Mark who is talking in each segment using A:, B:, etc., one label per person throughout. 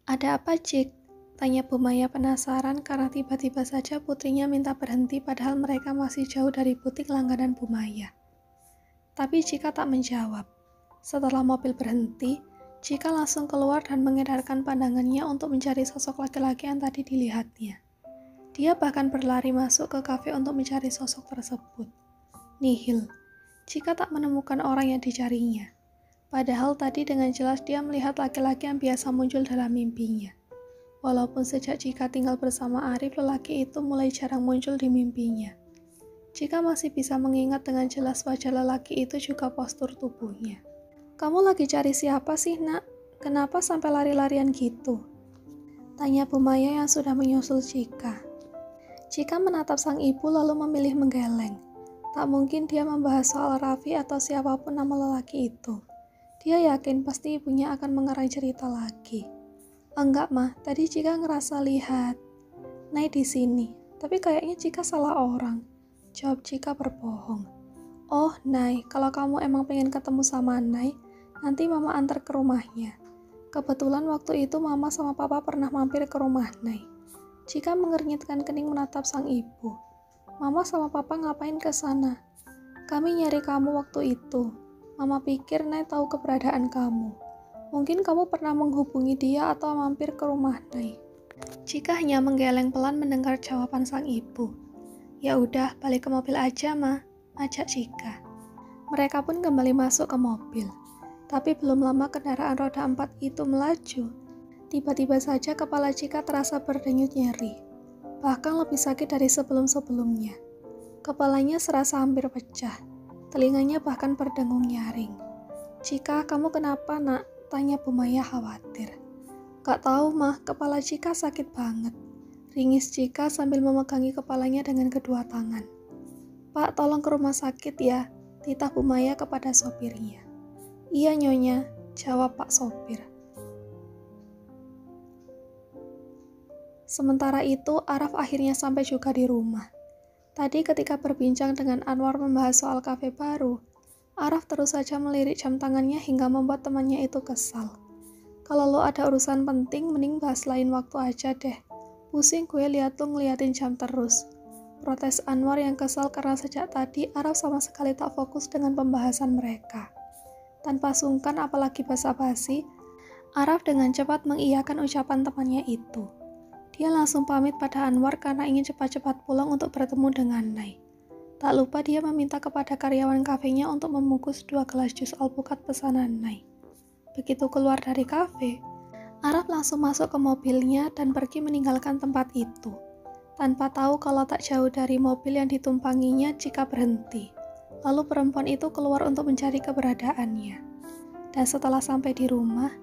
A: "Ada apa, Cik?" tanya Bu Maya penasaran karena tiba-tiba saja putrinya minta berhenti padahal mereka masih jauh dari butik langganan Bu Maya. Tapi Cika tak menjawab. Setelah mobil berhenti, Cika langsung keluar dan mengedarkan pandangannya untuk mencari sosok laki-laki yang tadi dilihatnya. Dia bahkan berlari masuk ke kafe untuk mencari sosok tersebut. Nihil. Cika tak menemukan orang yang dicarinya. Padahal tadi dengan jelas dia melihat laki-laki yang biasa muncul dalam mimpinya. Walaupun sejak Cika tinggal bersama Arif, lelaki itu mulai jarang muncul di mimpinya. Cika masih bisa mengingat dengan jelas wajah lelaki itu juga postur tubuhnya. "Kamu lagi cari siapa sih, Nak? Kenapa sampai lari-larian gitu?" tanya Bu Maya yang sudah menyusul Cika. Cika menatap sang ibu lalu memilih menggeleng. Tak mungkin dia membahas soal Raffi atau siapapun nama lelaki itu. Dia yakin pasti ibunya akan mengerai cerita lagi. "Enggak, Mah. Tadi Cika ngerasa lihat Nay di sini. Tapi kayaknya Cika salah orang," jawab Cika berbohong. "Oh, Nay, kalau kamu emang pengen ketemu sama Nay, nanti Mama antar ke rumahnya. Kebetulan waktu itu Mama sama Papa pernah mampir ke rumah Nay." Cika mengernyitkan kening menatap sang ibu. "Mama sama Papa ngapain ke sana?" "Kami nyari kamu waktu itu. Mama pikir Nay tahu keberadaan kamu. Mungkin kamu pernah menghubungi dia atau mampir ke rumah Nay." Cika hanya menggeleng pelan mendengar jawaban sang ibu. "Ya udah, balik ke mobil aja, Ma," ajak Cika. Mereka pun kembali masuk ke mobil. Tapi belum lama kendaraan roda 4 itu melaju. Tiba-tiba saja kepala Cika terasa berdenyut nyeri. Bahkan lebih sakit dari sebelum-sebelumnya. Kepalanya serasa hampir pecah. Telinganya bahkan berdengung nyaring. "Cika, kamu kenapa, Nak?" tanya Bu Maya khawatir. "Gak tahu, Mah, kepala Cika sakit banget," ringis Cika sambil memegangi kepalanya dengan kedua tangan. "Pak, tolong ke rumah sakit ya," titah Bu Maya kepada sopirnya. "Iya, Nyonya," jawab Pak sopir. Sementara itu, Araf akhirnya sampai juga di rumah. Tadi ketika berbincang dengan Anwar membahas soal kafe baru, Araf terus saja melirik jam tangannya hingga membuat temannya itu kesal. "Kalau lo ada urusan penting, mending bahas lain waktu aja deh. Pusing gue liat lo ngeliatin jam terus," protes Anwar yang kesal karena sejak tadi Araf sama sekali tak fokus dengan pembahasan mereka. Tanpa sungkan apalagi basa-basi, Araf dengan cepat mengiyakan ucapan temannya itu. Dia langsung pamit pada Anwar karena ingin cepat-cepat pulang untuk bertemu dengan Nay. Tak lupa dia meminta kepada karyawan kafenya untuk membungkus 2 gelas jus alpukat pesanan Nay. Begitu keluar dari kafe, Araf langsung masuk ke mobilnya dan pergi meninggalkan tempat itu. Tanpa tahu kalau tak jauh dari mobil yang ditumpanginya Cika berhenti. Lalu perempuan itu keluar untuk mencari keberadaannya. Dan setelah sampai di rumah,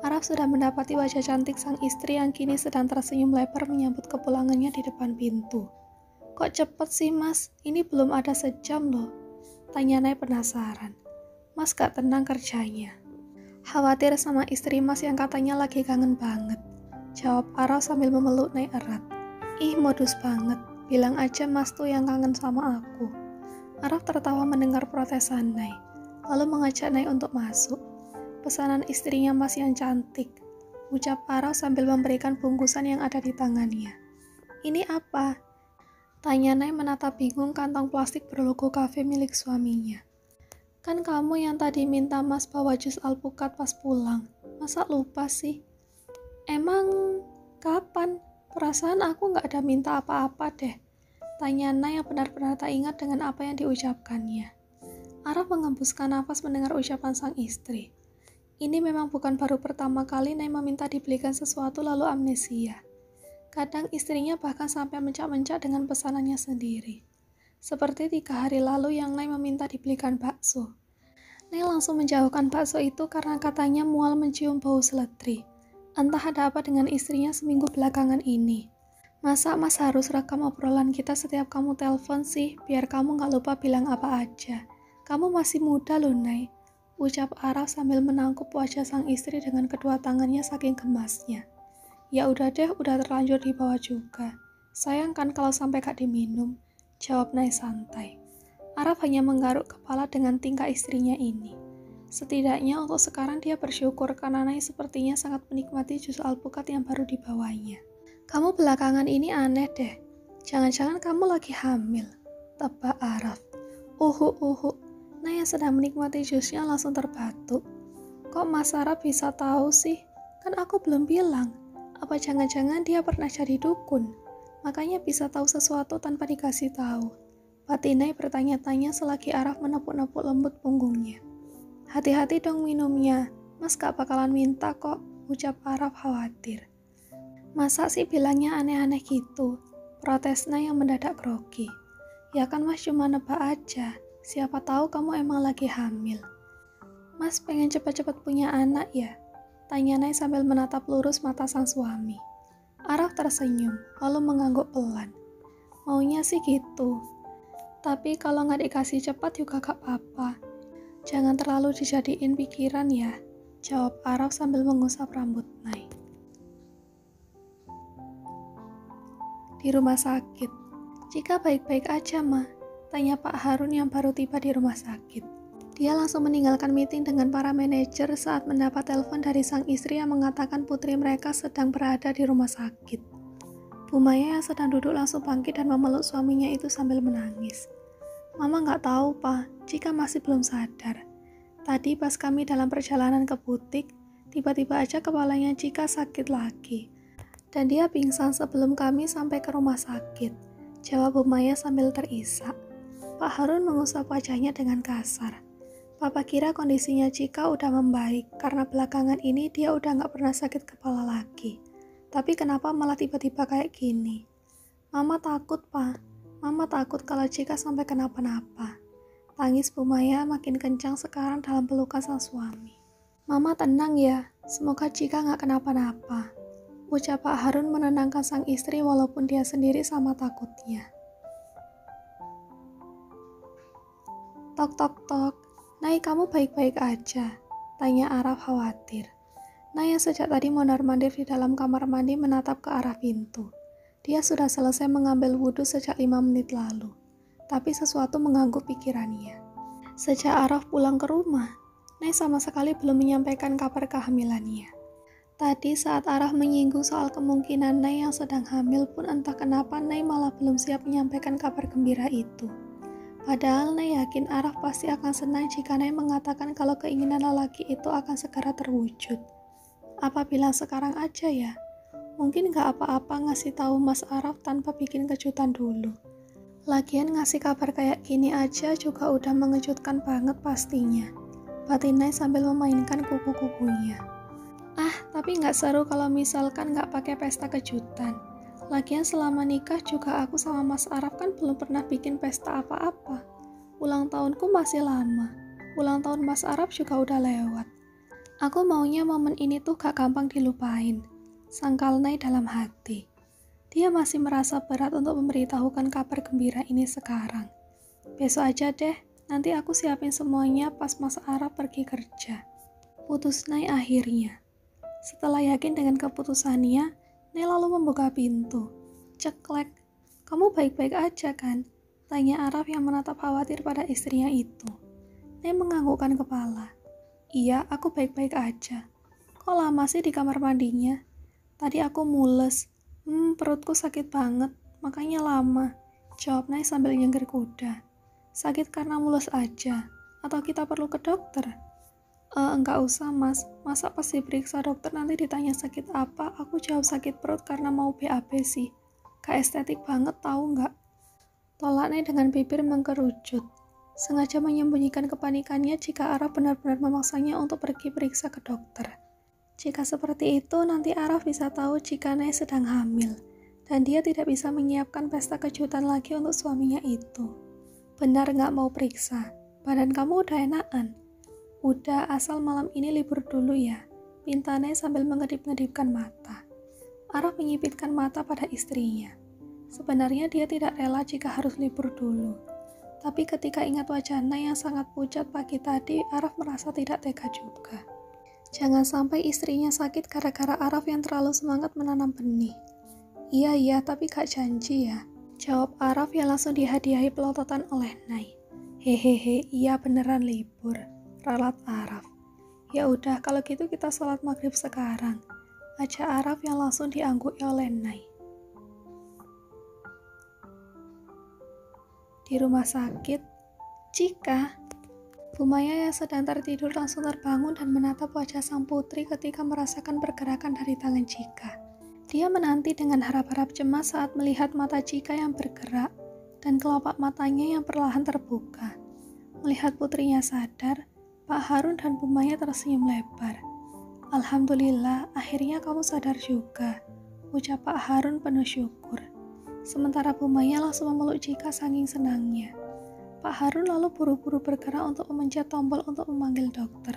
A: Araf sudah mendapati wajah cantik sang istri yang kini sedang tersenyum lebar menyambut kepulangannya di depan pintu. "Kok cepet sih, Mas? Ini belum ada sejam loh," tanya Nay penasaran. "Mas gak tenang kerjanya?" "Khawatir sama istri Mas yang katanya lagi kangen banget," jawab Araf sambil memeluk Nay erat. "Ih, modus banget. Bilang aja Mas tuh yang kangen sama aku." Araf tertawa mendengar protesan Nay, lalu mengajak Nay untuk masuk. "Pesanan istrinya Mas yang cantik," ucap Araf sambil memberikan bungkusan yang ada di tangannya. "Ini apa?" tanya Nay menatap bingung kantong plastik berlogo kafe milik suaminya. "Kan kamu yang tadi minta Mas bawa jus alpukat pas pulang. Masa lupa sih?" "Emang kapan? Perasaan aku gak ada minta apa-apa deh," tanya Nay yang benar-benar tak ingat dengan apa yang diucapkannya. Araf mengembuskan nafas mendengar ucapan sang istri. Ini memang bukan baru pertama kali Nay meminta dibelikan sesuatu lalu amnesia. Kadang istrinya bahkan sampai mencak-mencak dengan pesanannya sendiri. Seperti 3 hari lalu yang Nay meminta dibelikan bakso. Nay langsung menjauhkan bakso itu karena katanya mual mencium bau seledri. Entah ada apa dengan istrinya seminggu belakangan ini. "Masa Mas harus rekam obrolan kita setiap kamu telepon sih, biar kamu gak lupa bilang apa aja. Kamu masih muda loh, Nay," ucap Araf sambil menangkup wajah sang istri dengan kedua tangannya saking gemasnya. "Ya udah deh, udah terlanjur dibawa juga. Sayang kan kalau sampai gak diminum," jawab Nay santai. Araf hanya menggaruk kepala dengan tingkah istrinya ini. Setidaknya untuk sekarang dia bersyukur karena Nay sepertinya sangat menikmati jus alpukat yang baru dibawanya. Kamu belakangan ini aneh deh. Jangan-jangan kamu lagi hamil, tebak Araf. Uhu. Nay yang sedang menikmati jusnya langsung terbatuk. Kok Mas Araf bisa tahu sih? Kan aku belum bilang. Apa jangan-jangan dia pernah jadi dukun? Makanya bisa tahu sesuatu tanpa dikasih tahu. Batin Nay bertanya-tanya selagi Araf menepuk-nepuk lembut punggungnya. Hati-hati dong minumnya, Mas gak bakalan minta kok, ucap Araf khawatir. Masa sih bilangnya aneh-aneh gitu? Protes Nay yang mendadak grogi. Ya kan Mas cuma nebak aja, siapa tahu kamu emang lagi hamil. Mas pengen cepat-cepat punya anak ya? Tanya Nay sambil menatap lurus mata sang suami. Araf tersenyum, lalu mengangguk pelan. Maunya sih gitu. Tapi kalau nggak dikasih cepat juga gak apa-apa. Jangan terlalu dijadiin pikiran ya, jawab Araf sambil mengusap rambut Nay. Di rumah sakit. Jika baik-baik aja, Ma, tanya Pak Harun yang baru tiba di rumah sakit. Dia langsung meninggalkan meeting dengan para manajer saat mendapat telepon dari sang istri yang mengatakan putri mereka sedang berada di rumah sakit. Bu Maya yang sedang duduk langsung bangkit dan memeluk suaminya itu sambil menangis. Mama nggak tahu, Pak, jika masih belum sadar. Tadi pas kami dalam perjalanan ke butik, tiba-tiba aja kepalanya Cika sakit lagi. Dan dia pingsan sebelum kami sampai ke rumah sakit, jawab Bu Maya sambil terisak. Pak Harun mengusap wajahnya dengan kasar. Papa kira kondisinya Cika udah membaik karena belakangan ini dia udah gak pernah sakit kepala lagi. Tapi kenapa malah tiba-tiba kayak gini? Mama takut, Pak. Mama takut kalau Cika sampai kenapa-napa. Tangis Bu Maya makin kencang sekarang dalam pelukan sang suami. Mama tenang ya, semoga Cika gak kenapa-napa. Ucap Pak Harun menenangkan sang istri walaupun dia sendiri sama takutnya. Tok tok tok. Nay, kamu baik-baik aja? Tanya Araf khawatir. Nay yang sejak tadi mondar-mandir di dalam kamar mandi menatap ke arah pintu. Dia sudah selesai mengambil wudhu sejak 5 menit lalu. Tapi sesuatu mengganggu pikirannya. Sejak Araf pulang ke rumah, Nay sama sekali belum menyampaikan kabar kehamilannya. Tadi saat Araf menyinggung soal kemungkinan Nay yang sedang hamil pun entah kenapa Nay malah belum siap menyampaikan kabar gembira itu. Padahal Nay yakin Araf pasti akan senang jika Nay mengatakan kalau keinginan lelaki itu akan segera terwujud. Apa bilang sekarang aja ya? Mungkin gak apa-apa ngasih tahu Mas Araf tanpa bikin kejutan dulu. Lagian ngasih kabar kayak gini aja juga udah mengejutkan banget pastinya. Batin Nay sambil memainkan kuku-kukunya. Tapi gak seru kalau misalkan gak pakai pesta kejutan. Lagian selama nikah juga aku sama Mas Araf kan belum pernah bikin pesta apa-apa. Ulang tahunku masih lama. Ulang tahun Mas Araf juga udah lewat. Aku maunya momen ini tuh gak gampang dilupain. Sangkal Nay dalam hati. Dia masih merasa berat untuk memberitahukan kabar gembira ini sekarang. Besok aja deh, nanti aku siapin semuanya pas Mas Araf pergi kerja. Putus Nay akhirnya. Setelah yakin dengan keputusannya, Nay lalu membuka pintu. Ceklek, kamu baik-baik aja kan? Tanya Araf yang menatap khawatir pada istrinya itu. Nay menganggukkan kepala. Iya, aku baik-baik aja. Kok lama sih di kamar mandinya? Tadi aku mules. Perutku sakit banget, makanya lama. Jawab Nay sambil nyengir kuda. Sakit karena mules aja? Atau kita perlu ke dokter? Enggak usah Mas, masa pas diperiksa dokter nanti ditanya sakit apa, aku jawab sakit perut karena mau BAB sih. Gak estetik banget tahu nggak? Tolak Nay dengan bibir mengkerucut. Sengaja menyembunyikan kepanikannya jika Araf benar-benar memaksanya untuk pergi periksa ke dokter. Jika seperti itu, nanti Araf bisa tahu jika Nay sedang hamil, dan dia tidak bisa menyiapkan pesta kejutan lagi untuk suaminya itu. Benar nggak mau periksa? Badan kamu udah enakan? Udah, asal malam ini libur dulu ya, pinta Nay sambil mengedip-ngedipkan mata. Araf menyipitkan mata pada istrinya. Sebenarnya dia tidak rela jika harus libur dulu. Tapi ketika ingat wajah Nay yang sangat pucat pagi tadi, Araf merasa tidak tega juga. Jangan sampai istrinya sakit gara-gara Araf yang terlalu semangat menanam benih. Iya, tapi gak janji ya, jawab Araf yang langsung dihadiahi pelototan oleh Nay. Hehehe, iya beneran libur. ralat Araf. Ya udah, kalau gitu kita sholat maghrib sekarang, aja Araf yang langsung diangguk oleh Nay. Di rumah sakit, Cika, Bu Maya yang sedang tertidur langsung terbangun dan menatap wajah sang putri ketika merasakan pergerakan dari tangan Cika. Dia menanti dengan harap-harap cemas saat melihat mata Cika yang bergerak dan kelopak matanya yang perlahan terbuka. Melihat putrinya sadar, Pak Harun dan Bu Maya tersenyum lebar. Alhamdulillah, akhirnya kamu sadar juga, ucap Pak Harun penuh syukur. Sementara Bu Maya langsung memeluk Cika saking senangnya. Pak Harun lalu buru-buru bergerak untuk memencet tombol untuk memanggil dokter.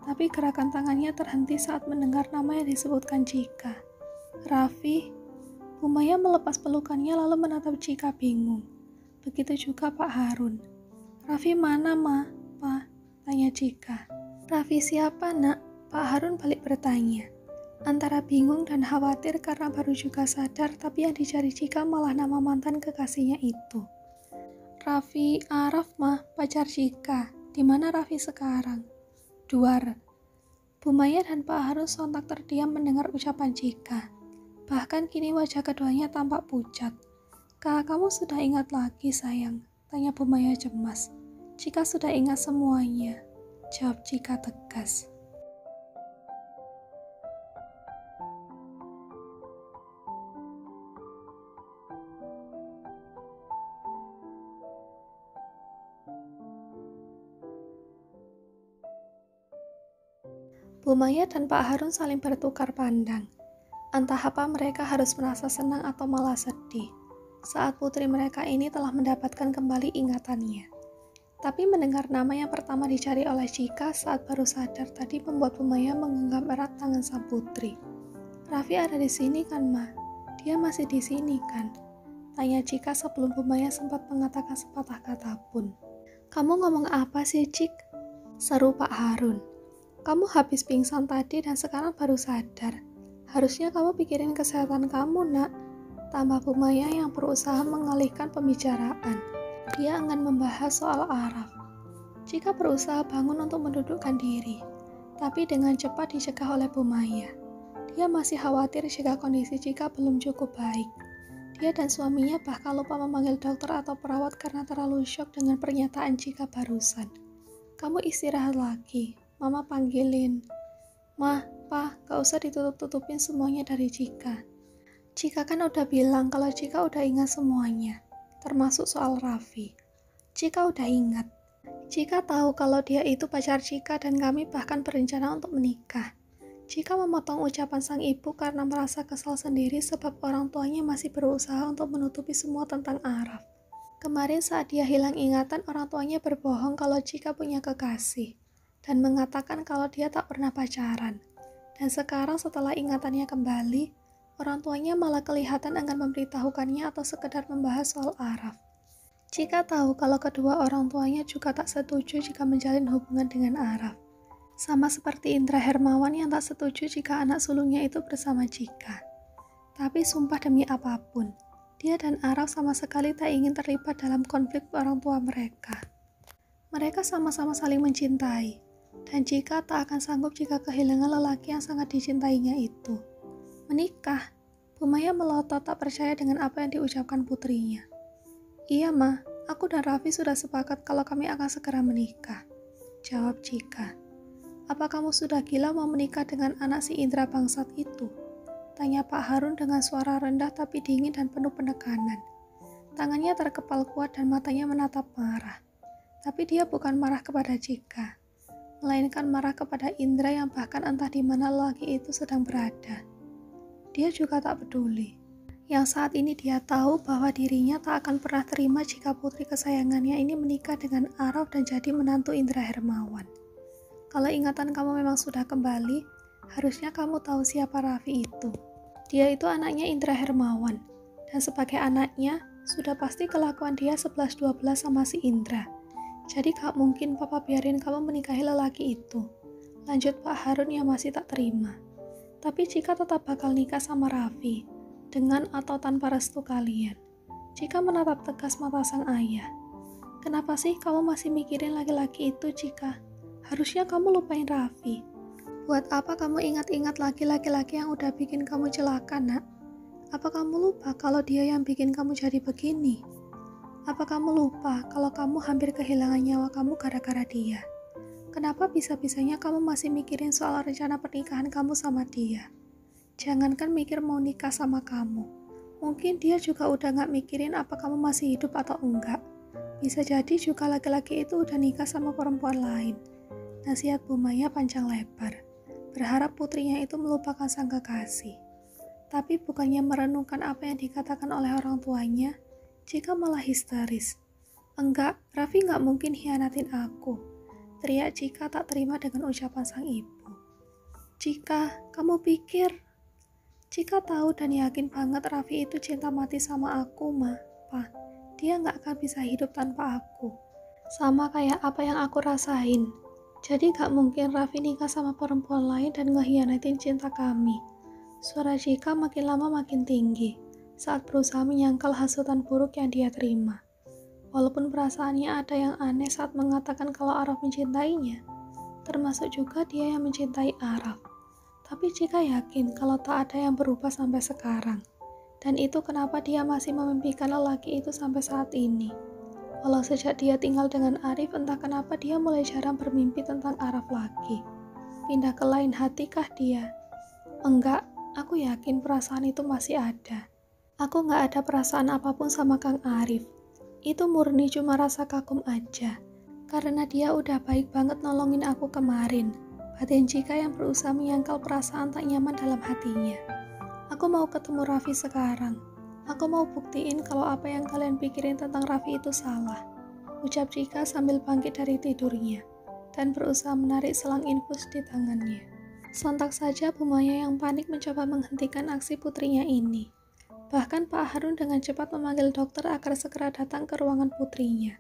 A: Tapi gerakan tangannya terhenti saat mendengar nama yang disebutkan Cika. Raffi. Bu Maya melepas pelukannya lalu menatap Cika bingung. Begitu juga Pak Harun. Raffi mana, Ma? Pa? Tanya Cika. Raffi siapa, Nak? Pak Harun balik bertanya. Antara bingung dan khawatir karena baru juga sadar, tapi yang dicari Cika malah nama mantan kekasihnya itu. Raffi Araf, Mah, pacar Cika. Di mana Raffi sekarang? Duar. Bu Maya dan Pak Harun sontak terdiam mendengar ucapan Cika. Bahkan kini wajah keduanya tampak pucat. Kak, kamu sudah ingat lagi, sayang? Tanya Bu Maya cemas. Cika sudah ingat semuanya, jawab Cika tegas. Bu Maya dan Pak Harun saling bertukar pandang. Entah apa mereka harus merasa senang atau malah sedih saat putri mereka ini telah mendapatkan kembali ingatannya. Tapi mendengar nama yang pertama dicari oleh Cika saat baru sadar tadi membuat Bu Maya menggenggam erat tangan sang putri. Raffi ada di sini kan, Ma? Dia masih di sini kan? Tanya Cika sebelum Bu Maya sempat mengatakan sepatah kata pun. Kamu ngomong apa sih, Cik? Seru Pak Harun. Kamu habis pingsan tadi dan sekarang baru sadar. Harusnya kamu pikirin kesehatan kamu, Nak. Tambah Bu Maya yang berusaha mengalihkan pembicaraan. Dia enggan membahas soal Araf. Cika berusaha bangun untuk mendudukkan diri, tapi dengan cepat dicegah oleh Bu Maya. Dia masih khawatir jika kondisi Cika belum cukup baik. Dia dan suaminya bahkan lupa memanggil dokter atau perawat karena terlalu syok dengan pernyataan Cika barusan. Kamu istirahat lagi. Mama panggilin. Mah, Pa, gak usah ditutup-tutupin semuanya dari Cika. Cika kan udah bilang kalau Cika udah ingat semuanya, termasuk soal Raffi. Cika udah ingat. Cika tahu kalau dia itu pacar Cika dan kami bahkan berencana untuk menikah. Cika memotong ucapan sang ibu karena merasa kesal sendiri sebab orang tuanya masih berusaha untuk menutupi semua tentang Araf. Kemarin saat dia hilang ingatan, orang tuanya berbohong kalau Cika punya kekasih dan mengatakan kalau dia tak pernah pacaran. Dan sekarang setelah ingatannya kembali, orang tuanya malah kelihatan enggan memberitahukannya atau sekedar membahas soal Araf. Cika tahu kalau kedua orang tuanya juga tak setuju jika menjalin hubungan dengan Araf. Sama seperti Indra Hermawan yang tak setuju jika anak sulungnya itu bersama Cika. Tapi sumpah demi apapun, dia dan Araf sama sekali tak ingin terlibat dalam konflik orang tua mereka. Mereka sama-sama saling mencintai. Dan Cika tak akan sanggup jika kehilangan lelaki yang sangat dicintainya itu. Menikah? Bu Maya melotot tak percaya dengan apa yang diucapkan putrinya. Iya, Ma, aku dan Raffi sudah sepakat kalau kami akan segera menikah, jawab Cika. Apa kamu sudah gila mau menikah dengan anak si Indra bangsat itu? Tanya Pak Harun dengan suara rendah tapi dingin dan penuh penekanan. Tangannya terkepal kuat dan matanya menatap marah. Tapi dia bukan marah kepada Cika, melainkan marah kepada Indra yang bahkan entah di mana lelaki itu sedang berada. Dia juga tak peduli. Yang saat ini dia tahu bahwa dirinya tak akan pernah terima jika putri kesayangannya ini menikah dengan Araf dan jadi menantu Indra Hermawan. Kalau ingatan kamu memang sudah kembali, harusnya kamu tahu siapa Raffi itu. Dia itu anaknya Indra Hermawan, dan sebagai anaknya, sudah pasti kelakuan dia 11-12 sama si Indra. Jadi gak mungkin papa biarin kamu menikahi lelaki itu. Lanjut Pak Harun yang masih tak terima. Tapi Cika tetap bakal nikah sama Raffi, dengan atau tanpa restu kalian. Cika menatap tegas mata sang ayah. Kenapa sih kamu masih mikirin laki-laki itu, Cika? Harusnya kamu lupain Raffi. Buat apa kamu ingat-ingat lagi laki-laki yang udah bikin kamu celaka, nak? Apa kamu lupa kalau dia yang bikin kamu jadi begini? Apa kamu lupa kalau kamu hampir kehilangan nyawa kamu gara-gara dia? Kenapa bisa-bisanya kamu masih mikirin soal rencana pernikahan kamu sama dia? Jangankan mikir mau nikah sama kamu. Mungkin dia juga udah gak mikirin apa kamu masih hidup atau enggak. Bisa jadi juga laki-laki itu udah nikah sama perempuan lain. Nasihat Bu Maya panjang lebar. Berharap putrinya itu melupakan sang kekasih. Tapi bukannya merenungkan apa yang dikatakan oleh orang tuanya, Cika malah histeris. Enggak, Raffi gak mungkin hianatin aku. Teriak Cika tak terima dengan ucapan sang ibu. Cika, kamu pikir? Cika tahu dan yakin banget Raffi itu cinta mati sama aku, Ma. Pa, dia gak akan bisa hidup tanpa aku. Sama kayak apa yang aku rasain. Jadi gak mungkin Raffi nikah sama perempuan lain dan ngehianatin cinta kami. Suara Cika makin lama makin tinggi saat berusaha menyangkal hasutan buruk yang dia terima. Walaupun perasaannya ada yang aneh saat mengatakan kalau Araf mencintainya, termasuk juga dia yang mencintai Araf. Tapi Cika yakin kalau tak ada yang berubah sampai sekarang. Dan itu kenapa dia masih memimpikan lelaki itu sampai saat ini. Walau sejak dia tinggal dengan Arif, entah kenapa dia mulai jarang bermimpi tentang Araf lagi. Pindah ke lain hatikah dia? Enggak, aku yakin perasaan itu masih ada. Aku gak ada perasaan apapun sama Kang Arif. Itu murni cuma rasa kagum aja. Karena dia udah baik banget nolongin aku kemarin. Batin Cika yang berusaha menyangkal perasaan tak nyaman dalam hatinya. Aku mau ketemu Raffi sekarang. Aku mau buktiin kalau apa yang kalian pikirin tentang Raffi itu salah. Ucap Cika sambil bangkit dari tidurnya dan berusaha menarik selang infus di tangannya. Sontak saja Bu Maya yang panik mencoba menghentikan aksi putrinya ini. Bahkan Pak Harun dengan cepat memanggil dokter agar segera datang ke ruangan putrinya.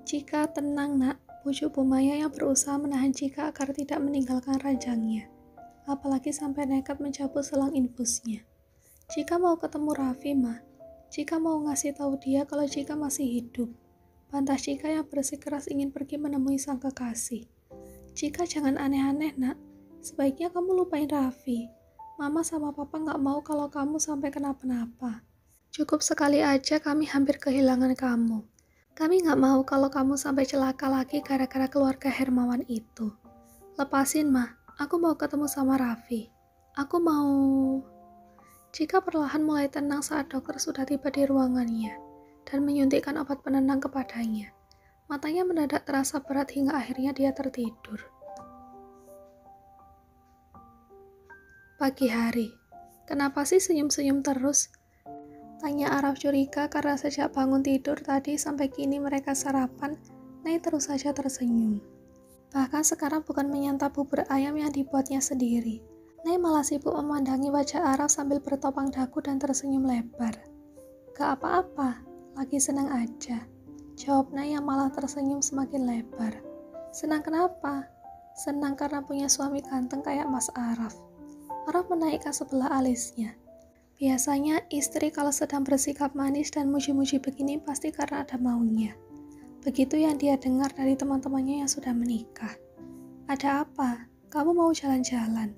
A: Cika, tenang nak, bujuk Bu Maya yang berusaha menahan Cika agar tidak meninggalkan ranjangnya. Apalagi sampai nekat mencabut selang infusnya. Cika mau ketemu Raffi, Ma. Cika mau ngasih tahu dia kalau Cika masih hidup. Bantah Cika yang bersikeras ingin pergi menemui sang kekasih. Cika jangan aneh-aneh nak. Sebaiknya kamu lupain Raffi. Mama sama Papa gak mau kalau kamu sampai kenapa-napa. Cukup sekali aja kami hampir kehilangan kamu. Kami gak mau kalau kamu sampai celaka lagi gara-gara keluarga Hermawan itu. Lepasin, Ma. Aku mau ketemu sama Raffi. Aku mau... Cika perlahan mulai tenang saat dokter sudah tiba di ruangannya dan menyuntikkan obat penenang kepadanya. Matanya mendadak terasa berat hingga akhirnya dia tertidur. Pagi hari. Kenapa sih senyum-senyum terus? Tanya Araf curiga karena sejak bangun tidur tadi sampai kini mereka sarapan, Nay terus saja tersenyum. Bahkan sekarang bukan menyantap bubur ayam yang dibuatnya sendiri. Nay malah sibuk memandangi wajah Araf sambil bertopang dagu dan tersenyum lebar. Gak apa-apa, lagi senang aja. Jawab Nay yang malah tersenyum semakin lebar. Senang kenapa? Senang karena punya suami ganteng kayak Mas Araf. Araf menaikkan sebelah alisnya. Biasanya istri kalau sedang bersikap manis dan muji-muji begini pasti karena ada maunya. Begitu yang dia dengar dari teman-temannya yang sudah menikah. Ada apa? Kamu mau jalan-jalan?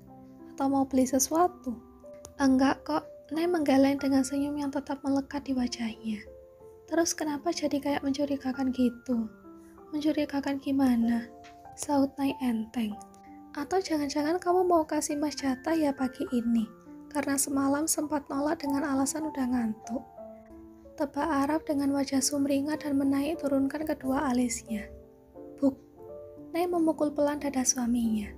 A: Atau mau beli sesuatu? Enggak kok, Nay menggeleng dengan senyum yang tetap melekat di wajahnya. Terus kenapa jadi kayak mencurigakan gitu? Mencurigakan gimana? Saut Nay enteng. Atau jangan-jangan kamu mau kasih Mas jatah ya pagi ini? Karena semalam sempat nolak dengan alasan udah ngantuk. Tebak Araf dengan wajah sumringah dan menaik turunkan kedua alisnya. Buk, Nay memukul pelan dada suaminya.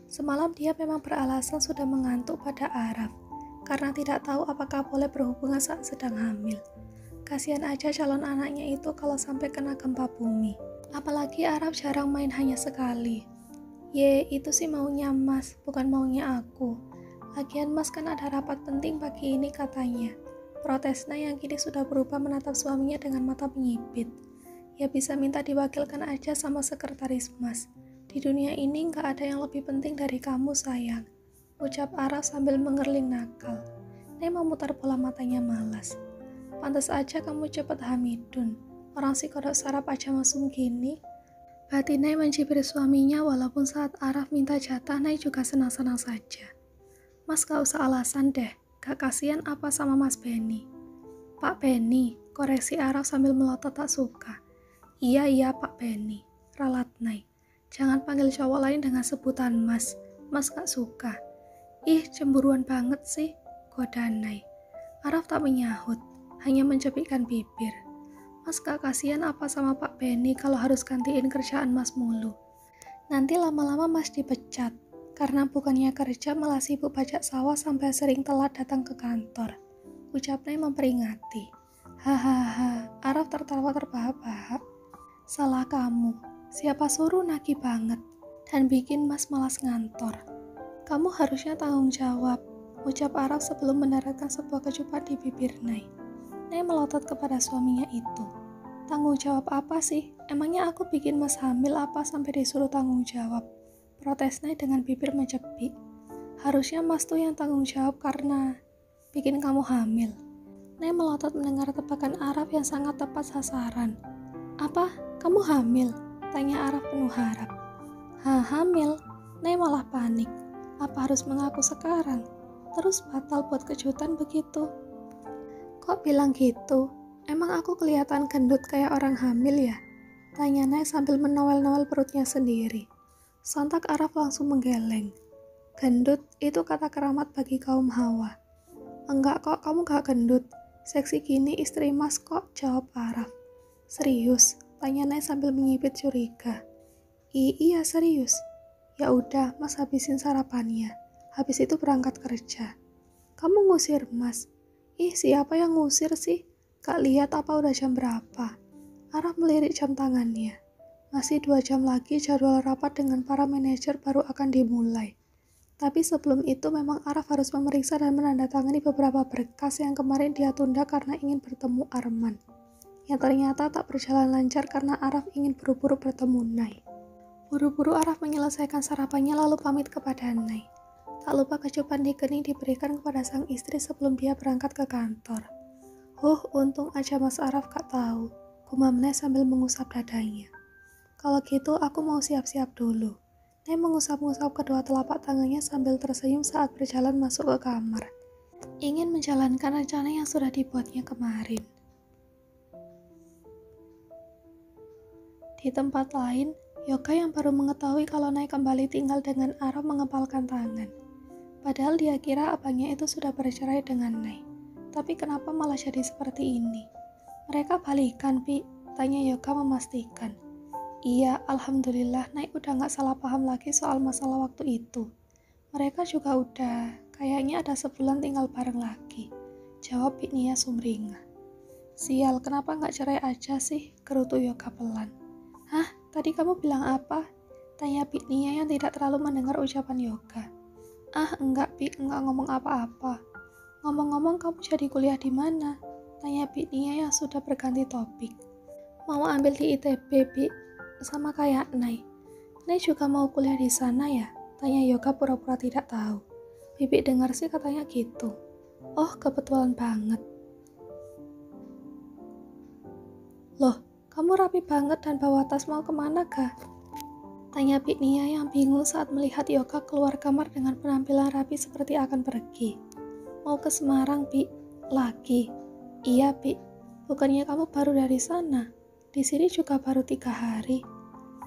A: Semalam dia memang beralasan sudah mengantuk pada Araf, karena tidak tahu apakah boleh berhubungan saat sedang hamil. Kasihan aja calon anaknya itu kalau sampai kena gempa bumi. Apalagi Araf jarang main hanya sekali. Ye, itu sih maunya Mas, bukan maunya aku. Lagian Mas kan ada rapat penting pagi ini katanya. Protesnya yang kini sudah berubah menatap suaminya dengan mata menyipit. Ya bisa minta diwakilkan aja sama sekretaris Mas. Di dunia ini gak ada yang lebih penting dari kamu sayang. Ucap Araf sambil mengerling nakal. Nay memutar bola matanya malas. Pantas aja kamu cepet hamidun. Orang si kodok sarap aja masum gini. Hati Nay mencibir suaminya walaupun saat Araf minta jatah Nay juga senang-senang saja. Mas gak usah alasan deh, gak kasihan apa sama Mas Benny. Pak Benny, koreksi Araf sambil melotot tak suka. Iya Pak Benny, ralat Nay. Jangan panggil cowok lain dengan sebutan Mas gak suka. Ih, cemburuan banget sih, goda Nay. Araf tak menyahut, hanya mencepikkan bibir. Mas gak kasihan apa sama Pak Benny kalau harus gantiin kerjaan Mas mulu. Nanti lama-lama Mas dipecat, karena bukannya kerja malah sibuk bajak sawah sampai sering telat datang ke kantor. Ucapnya memperingati. Hahaha, Araf tertawa terbahak-bahak. Salah kamu, siapa suruh nagih banget, dan bikin Mas malas ngantor. Kamu harusnya tanggung jawab, ucap Araf sebelum mendaratkan sebuah kecupan di bibir Nay. Nay melotot kepada suaminya itu. Tanggung jawab apa sih? Emangnya aku bikin Mas hamil apa sampai disuruh tanggung jawab? Protes Nay dengan bibir mencepik. Harusnya Mas tuh yang tanggung jawab karena bikin kamu hamil. Nay melotot mendengar tebakan Araf yang sangat tepat sasaran. Apa? Kamu hamil? Tanya Araf penuh harap. Hamil? Nay malah panik. Apa harus mengaku sekarang? Terus batal buat kejutan begitu. Kok bilang gitu? Emang aku kelihatan gendut kayak orang hamil ya? Tanya Nay sambil menowel-nowel perutnya sendiri. Sontak Araf langsung menggeleng. Gendut itu kata keramat bagi kaum Hawa. Enggak kok, kamu gak gendut. Seksi gini istri Mas kok, jawab Araf. Serius? Tanya Nay sambil menyipit curiga. Iya serius. Ya udah, Mas habisin sarapannya. Habis itu berangkat kerja. Kamu ngusir Mas? Ih, siapa yang ngusir sih? Gak lihat apa udah jam berapa? Araf melirik jam tangannya. Masih 2 jam lagi jadwal rapat dengan para manajer baru akan dimulai. Tapi sebelum itu memang Araf harus memeriksa dan menandatangani beberapa berkas yang kemarin dia tunda karena ingin bertemu Arman. Yang ternyata tak berjalan lancar karena Araf ingin buru-buru bertemu Nay. Buru-buru Araf menyelesaikan sarapannya lalu pamit kepada Nay. Tak lupa kecupan di kening diberikan kepada sang istri sebelum dia berangkat ke kantor. Untung aja Mas Araf gak tahu, gumam Nay sambil mengusap dadanya. Kalau gitu aku mau siap-siap dulu. Nay mengusap-ngusap kedua telapak tangannya sambil tersenyum saat berjalan masuk ke kamar. Ingin menjalankan rencana yang sudah dibuatnya kemarin. Di tempat lain, Yoga yang baru mengetahui kalau Nay kembali tinggal dengan Araf mengepalkan tangan. Padahal dia kira abangnya itu sudah bercerai dengan Nay. Tapi kenapa malah jadi seperti ini? Mereka balikan, Pi? Tanya Yoga memastikan. Iya, alhamdulillah Nay udah gak salah paham lagi soal masalah waktu itu. Mereka juga udah, kayaknya ada sebulan tinggal bareng lagi. Jawab Pi Nia sumringah. Sial, kenapa gak cerai aja sih? Gerutu Yoga pelan. Hah? Tadi kamu bilang apa? Tanya Pi Nia yang tidak terlalu mendengar ucapan Yoga. Enggak Pi, enggak ngomong apa-apa. Ngomong-ngomong kamu jadi kuliah di mana? Tanya Pi Nia yang sudah berganti topik. Mau ambil di ITB, Pi. Sama kayak Nay. Nay juga mau kuliah di sana ya? Tanya Yoga pura-pura tidak tahu. Bibi dengar sih katanya gitu. Oh, kebetulan banget. Loh, kamu rapi banget dan bawa tas mau kemana kah? Tanya Pi Nia yang bingung saat melihat Yoga keluar kamar dengan penampilan rapi seperti akan pergi. Mau ke Semarang, Pi? Lagi? Iya, Pi. Bukannya kamu baru dari sana? Di sini juga baru 3 hari.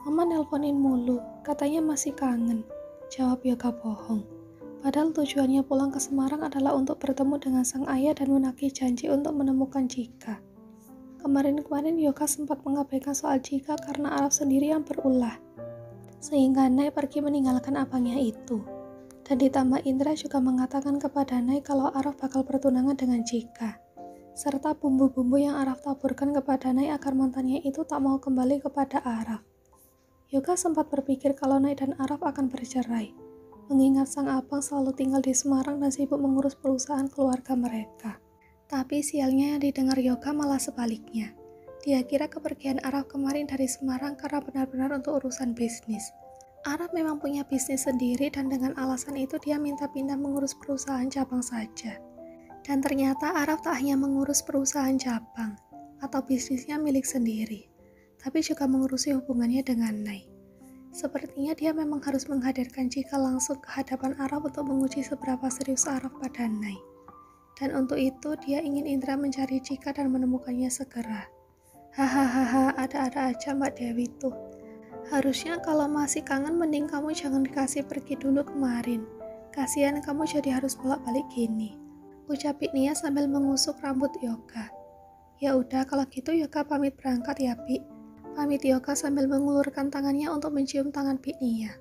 A: Mama nelponin mulu, katanya masih kangen. Jawab Yoga bohong. Padahal tujuannya pulang ke Semarang adalah untuk bertemu dengan sang ayah dan menagih janji untuk menemukan Jika. Kemarin-kemarin Yoga sempat mengabaikan soal Jika karena Araf sendiri yang berulah. Sehingga Nay pergi meninggalkan abangnya itu. Dan ditambah Indra juga mengatakan kepada Nay kalau Araf bakal bertunangan dengan Jika. Serta bumbu-bumbu yang Araf taburkan kepada Nay agar mantannya itu tak mau kembali kepada Araf. Yoga sempat berpikir kalau Nay dan Araf akan bercerai. Mengingat sang abang selalu tinggal di Semarang dan sibuk mengurus perusahaan keluarga mereka. Tapi sialnya yang didengar Yoga malah sebaliknya. Dia kira kepergian Araf kemarin dari Semarang karena benar-benar untuk urusan bisnis. Araf memang punya bisnis sendiri dan dengan alasan itu dia minta pindah mengurus perusahaan cabang saja. Dan ternyata Araf tak hanya mengurus perusahaan cabang atau bisnisnya milik sendiri, tapi juga mengurusi hubungannya dengan Nay. Sepertinya dia memang harus menghadirkan Chika langsung ke hadapan Araf untuk menguji seberapa serius Araf pada Nay. Dan untuk itu dia ingin Indra mencari Chika dan menemukannya segera. Hahaha, ada-ada aja Mbak Dewi tuh. Harusnya kalau masih kangen mending kamu jangan dikasih pergi dulu kemarin. Kasihan kamu jadi harus bolak-balik gini, ucap Nia sambil mengusuk rambut Yoga. Ya udah kalau gitu Yoga pamit berangkat ya Pi. Pamit Yoga sambil mengulurkan tangannya untuk mencium tangan Nia.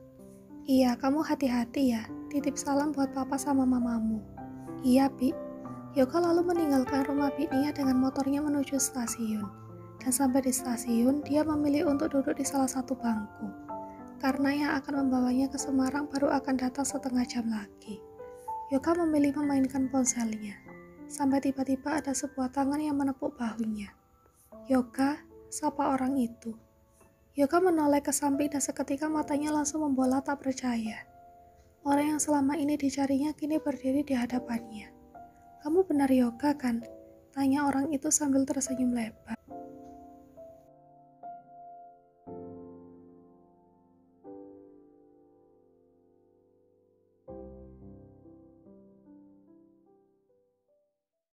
A: Iya, kamu hati-hati ya. Titip salam buat papa sama mamamu. Iya Pi. Yoga lalu meninggalkan rumah Nia dengan motornya menuju stasiun. Dan sampai di stasiun, dia memilih untuk duduk di salah satu bangku. Karena yang akan membawanya ke Semarang baru akan datang setengah jam lagi. Yoga memilih memainkan ponselnya. Sampai tiba-tiba ada sebuah tangan yang menepuk bahunya. Yoga, sapa orang itu. Yoga menoleh ke samping dan seketika matanya langsung membola tak percaya. Orang yang selama ini dicarinya kini berdiri di hadapannya. Kamu benar Yoga kan? Tanya orang itu sambil tersenyum lebar.